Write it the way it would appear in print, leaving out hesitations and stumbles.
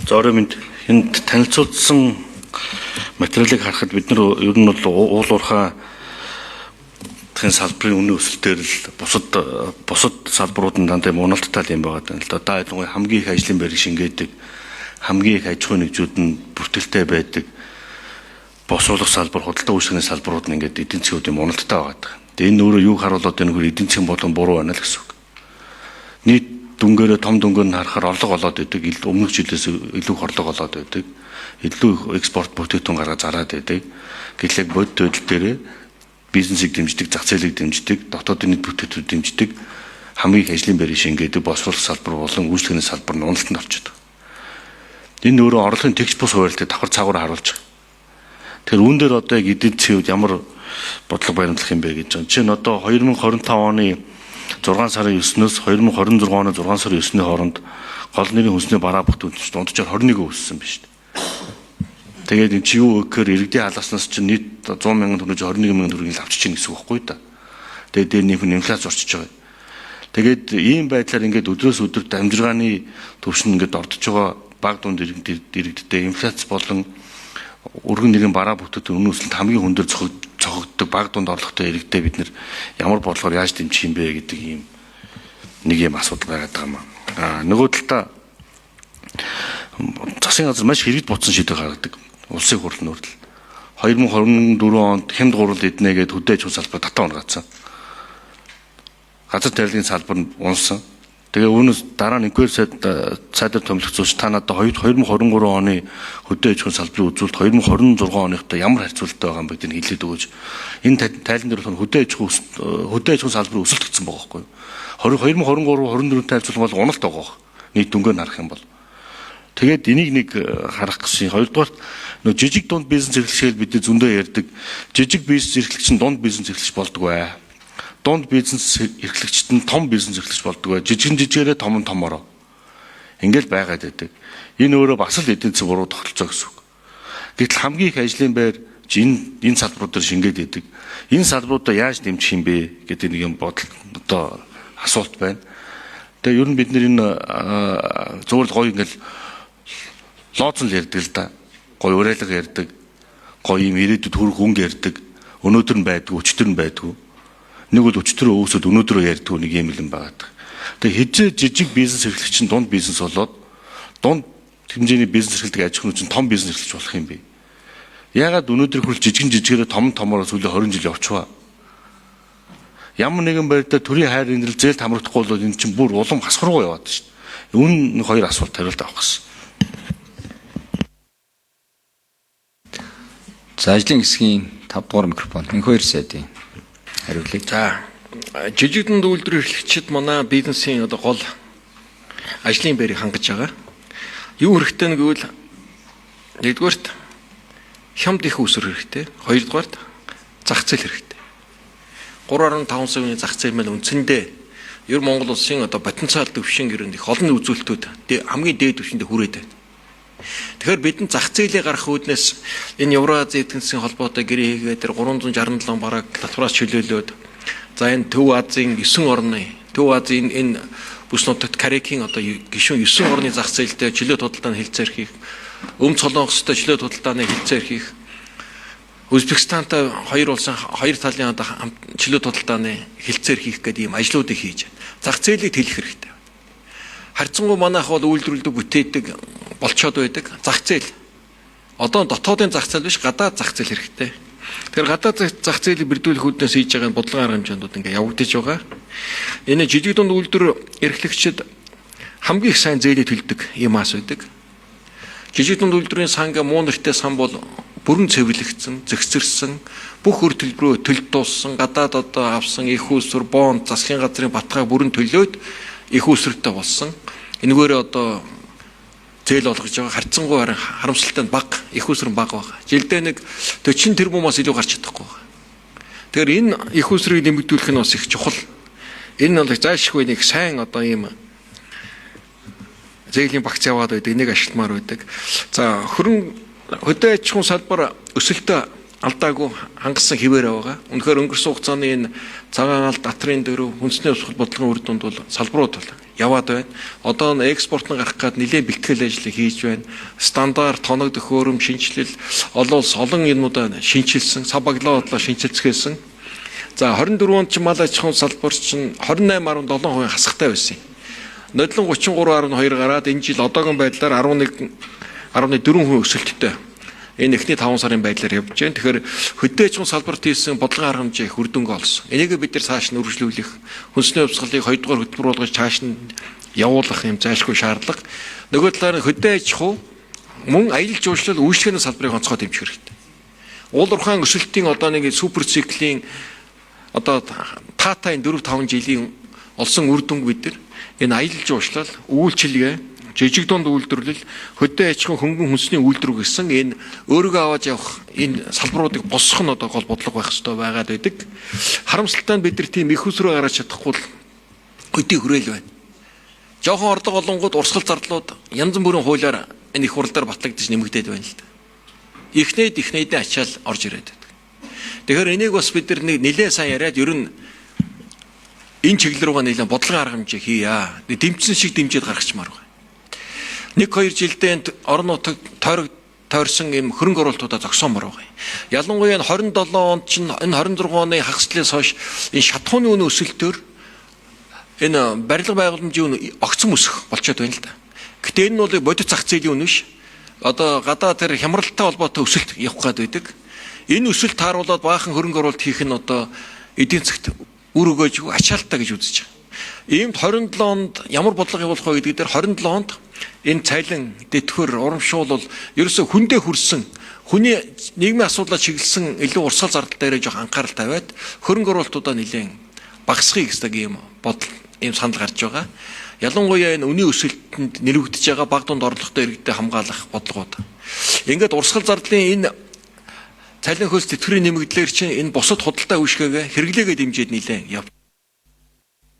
За орой минь энд танилцуулсан материалыг харахад бид нар ер нь бол уулуурхаа тхэн салбарын үнийн өсөлтөөр л бусад салбарууд нь дандаа уналттай юм байгаа л да. Одоо ялангуяа хамгийн их ажлын байрыг шингээдэг, хамгийн их аж ахуйн нэгжүүд нь бүртгэлтэй байдаг, босруулах салбар, худалдаа үйлчлэгийн салбарууд нь ингээд эдийн засгийн үеийн уналттай байгаа. Тэгээ энэ өөрөө юу харуулдаг вэ гэхээр эдийн засгийн болон буруу байна л гэсэн үг. Нийт дүнгээрээ том дүнгээр нь харахаар орлого олоод байдаг, өмнөх жилээс илүү орлого олоод байдаг, илүү экспорт бүтээгдэхүүн гаргаж зараад байдаг. Гэтэл яг бодит байдал дээрээ бизнесийг дэмждэг, зах зээлийг дэмждэг, дотоодын нийт бүтээгдэхүүн дэмждэг, хамгийн их ажлын байрыг шингээдэг, босруулах салбар болон үйлчлэгийн салбар нь уналтанд орчод байгаа. Энэ өөрөө орлогын тэгш бус хуваарлтыг давхар цаагаараа харуулж байгаа. Тэгэхээр үүн дээр одоо яг эдийн засгийн хувьд ямар бодлого баримтлах юм бэ гэж байна. Жишээ нь одоо 2025 оны 6 сарын 9-өөс 2026 оны 6 сарын 9-ний хооронд гол нэрийн хүнсний бараа бүтээгдэхүүн дунджаар 21% өссөн байна шүү дээ. Тэгээд энэ чи юу гэхээр иргэдийн халааснаас чинь нийт 100 мянган төгрөг 21 мянган төгрөгийг авчиж чинь гэсэн үг байхгүй да. Тэгээд дээр нэмэх инфляц орчиж байгаа. Тэгээд ийм байдлаар ингээд өдрөөс өдөрт амжиргааны түвшин ингээд ордож байгаа баг дунд иргэдтэй инфляц болон өргөн нэрийн бараа бүтээгдэхүүн үнийн өсөлт хамгийн хүндэр цогцогддог баг дунд орлоготой иргэдтэй бид нэр ямар бодлогоор яаж дэмжих юм бэ гэдэг ийм нэг юм асуудал байгаад байгаа юм аа. Нөгөө талдаа засгийн газар маш хэрэгд буцсан шийдвэр гаргадаг. Улсын хурлын хүртэл 2024 онд хямд гурал эднэ гээд хөдөө аж ахуйн салбар татан унгаацсан. Газар тариалгын салбар нь унсан. Тэгээ үүнээс дараа нь инквер цаадаар томилогцуулж та надад 2023 оны хөдөө аж ахуйн салбарын үзүүлэлт 2026 оныхтой ямар харьцуулалттай байгаа юм бэ гэдгийг хэлээд өгөөч. Энэ тайлан дээр бол хөдөө аж ахуйн салбарын өсөлт гэсэн байгаа байхгүй юу? 2023-24-тэй харьцуулах бол уналт байгаа. Нийт дүнгээр харах юм бол. Тэгээд энийг нэг харах гэсэн. Хоёрдугаар нөө жижиг дунд бизнес эрхлэгчээр бид зөндөө ярьдаг. Жижиг бизнес эрхлэгч нь дунд бизнес эрхлэгч болдог бай. Дунд бизнес эрхлэгчд нь том бизнес эрхлэгч болдог бай. Жижигээрээ том нь томороо. Ингээл байгаад байдаг. Энэ өөрөө бас л эдийн засгийн буруу тогтолцоо гэсэн үг. Гэтэл хамгийн их ажлын байр энэ салбаруудаар шингээд байдаг. Энэ салбаруудаа яаж дэмжих юм бэ гэдэг нэг юм бодол одоо асуулт байна. Тэгээ ер нь бид нэр энэ зөвхөн гоё ингээл лооцсон л ярьдаг л да. Гоё уриалга ярьдаг. Гоё юм ирээдүйд хүрэх өнгө ярьдаг. Өнөөдөр нь байдгүй, өчтөр нь байдгүй. Нэг бол өчтөрөө өөсөд өнөөдрөө ярьдаг нэг юм юм байгаа. Тэгээ хизээ жижиг бизнес эрхлэгч нь дунд бизнес болоод дунд хэмжээний бизнес эрхлэдэг аж ахуйн чинь том бизнес эрхлэгч болох юм бэ? Яагаад өнөөдөр хүрэл жижигээрээ томороо сүүлийн 20 жил явчихваа? Ямар нэгэн байдлаар төрийн хайр инрэл зээлд хамрагдахгүй бол энэ чинь бүр улам хасах руу яваад шүү дээ. Үүн хоёр асуулт хариулт авах гэсэн. За ажлын хэсгийн 5 дугаар микрофон. Энэхүү сайдын хариулъя. За жижиг дунд үйлдвэр эрхлэгчид манай бизнесийн одоо гол ажлын байрыг хангаж байгаа. Юу хэрэгтэй нэг гэвэл нэгдүгээрт хямд их үсвэр хэрэгтэй. Хоёрдугаарт зах зээл хэрэгтэй. 3.5% зах зээл маань үндсэндээ ер Монгол улсын одоо потенциал төвшин гэрээнд их олон үзүүлэлтүүд хамгийн дээд түвшиндээ хүрээд байна. Тэгэхээр бидний зах зээлээ гаргах үүднээс энэ Евразийн эдийн засгийн холбоотой гэрээ хийгээд 367 бараг татвараас чөлөөлөөд за энэ Төв Азийн 9 орны Төв Азийн энэ бүс нутагт Карекийн одоо гишүүн 9 орны зах зээлтэй чөлөө тодалдааны хэлцээр хийх, Өмнөд Солонгостой чөлөө тодалдааны хэлцээр хийх, Узбекистантай хоёр улсын хоёр талын одоо чөлөө тодалдааны хэлцээр хийх гэдэг ийм ажлуудыг хийж зах зээлийг тэлэх хэрэгтэй. Харьцангуй манайх бол үйлдвэрлэдэг бүтээдэг болцоод байдаг зах зээл. Одоо дотоодын зах зээл биш гадаад зах зээл хэрэгтэй. Тэгэхээр гадаад зах зээлийг бэрдүүлэх үүднээс хийж байгаа бодлогын арга хэмжээндүүд ингээ явагдаж байгаа. Энэ жижиг дунд үйлдвэр эрхлэгчид хамгийн их сайн зээлийг төлдөг юм аас байдаг. Жижиг дунд үйлдвэрийн санг муу нэртэй сан бол бүрэн цэвэрлэгдсэн, зэгцэрсэн, бүх өр төлбөрөө төлд дууссан, гадаад одоо авсан их усвар, бонд, засгийн газрын баталгааг бүрэн төлөөд их усвартай болсон. Энэгээр одоо зээл олгож байгаа харьцангуй харамсалтай бага, их усвар бага байгаа. Жилдээ нэг 40 тэрбумаас илүү гарч чадахгүй байгаа. Тэгэхээр энэ их усврыг нэмэгдүүлэх нь бас их чухал. Энэ бол заашгүй нэг сайн одоо ийм зээлийн багц яваад байдаг, нэг ашигламар байдаг. За хөдөө аж ахуйн салбар өсөлтөө алдаагүй хангасан хിവэр байгаа. Үнэхээр өнгөрсөн хугацааны энэ цагаан алт, атрын дөрөв, хүнсний өсгөл бодлогын үр дүнд бол салбарууд бол яваад байна. Одоо экспорт нь гарах гээд нэлээд бэлтгэл ажил хийж байна. Стандарт, тоног төхөөрөм, шинжилэл, олон юмудаа шинчилсэн, сабаглаа бодлоо шинчилцгээсэн. За 24 онд ч мал аж ахуйн салбар чинь 28.7% хасагтай байсан юм. Нодлон 33.2 гараад энэ жил одоогийн байдлаар 11.4% өсөлттэй. Энэ эхний 5 сарын байдлаар явж байна. Тэгэхээр хөдөө аж ахуйн салбарт хийсэн бодлогын арга хэмжээ их үр дүнг олсон. Энийг бид нар цааш нь үргэлжлүүлэх, хүнсний хувьсгалыг 2 дугаар хөтөлбөр болгож цааш нь явуулах юм зайлшгүй шаардлага. Нөгөө талаар нь хөдөө аж ахуй мөн аялал жуулчлал үйлчлэгээний салбарыг онцгой дэмжих хэрэгтэй. Уул уурхайн өсөлтийн одоо нэг супер циклийн одоо таатайн 4-5 жилийн олсон үр дүнг бид нар энэ аялал жуулчлал, үйлчилгээ, жижиг дунд үйлдвэрлэл, хөдөө аж ахуйн хөнгөн хүнсний үйлдвэр гэсэн энэ өөрийгөө аваад явах энэ салбаруудыг босгох нь одоо гол бодлого байх хэрэгтэй байгаад байдаг. Харамсалтай нь бид нар тийм их усруу гараад чадахгүй л өдий хүрээл байна. Жохон орлого олонгууд урсгал зардлууд янз бүрийн хуулиар энэ их хурлаар батлагдаж нэмэгдээд байна л да. Эхнээдээ ачаал орж ирээд байдаг. Тэгэхээр энийг бас бид нар нэлээд сайн яриад ер нь энэ чиглэл рүүгээ нэлээд бодлогын арга хэмжээ хийя. Дэмжсэн шиг дэмжиж гаргачмаар байна. 1-2 жилдээ орон нутаг тойрсон юм хөрөнгө оруулалтуудаа зогсоомор байгаа. Ялангуяа 27 онд чинь энэ 26 оны хагасчлаас хойш энэ шатхууны үнэ өсөлтөөр энэ барилга байгууламжийн үнэ огцом өсөх болчиход байна л да. Гэтэ энэ бол бодит зах зээлийн үнэ биш. Одоо гадаа тэр хямралтай холбоотой өсөлт явах гээд байдаг. Энэ өсөлт тааруулаад баахан хөрөнгө оруулалт хийх нь одоо эдийн засгт үр өгөөж ачаалттай гэж үзэж байгаа. Иймд 27 онд ямар бодлого явуулах вэ гэдэг дээр 27 онд энэ цайлан дэтгэр урамшуул бол ерөөсө хүндээ хүрсэн хүний нийгмийн асуудлаа чиглэсэн илүү урсгал зардал дээр жоох анхаарал тавиад хөрөнгө оруулалтуудаа нэлээд багасгахыг гэсэн ийм бодол ийм санал гарч байгаа. Ялангуяа энэ үнийн өсөлтөнд нэрвэгдэж байгаа баг дунд орлоготой иргэдэд хамгаалах бодлогууд. Ингээд урсгал зардлын энэ цалин хөлс тэтгэврийн нэмэгдлэр чинь энэ бусад худалдаа үйлчилгээгээ хэрэглээгээ дэмжиж нэлээд явж